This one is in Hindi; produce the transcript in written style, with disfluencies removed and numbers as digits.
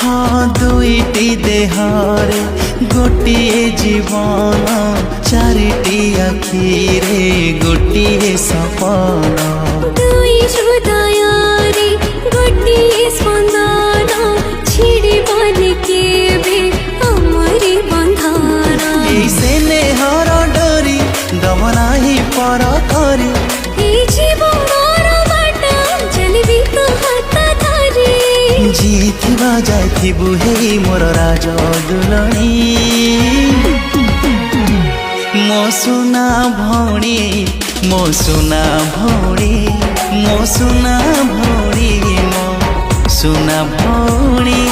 हाँ दुईटी देहरे गोटिए जीवन चारिटी आखिरे गोटिए सपन दुई हृदयरे गोटिए स्पंदन छिड़ी बने केबे हमरी बंधन से नेहर डोरी दमनाही पर करी जीवन बाट चलबी तो हाथ धरी जीथिबा जाइथिबु हे मोर राज दुलणी मो सुना भौणी मो सुना भौणी मो सुना भौणी मो सुना भौणी।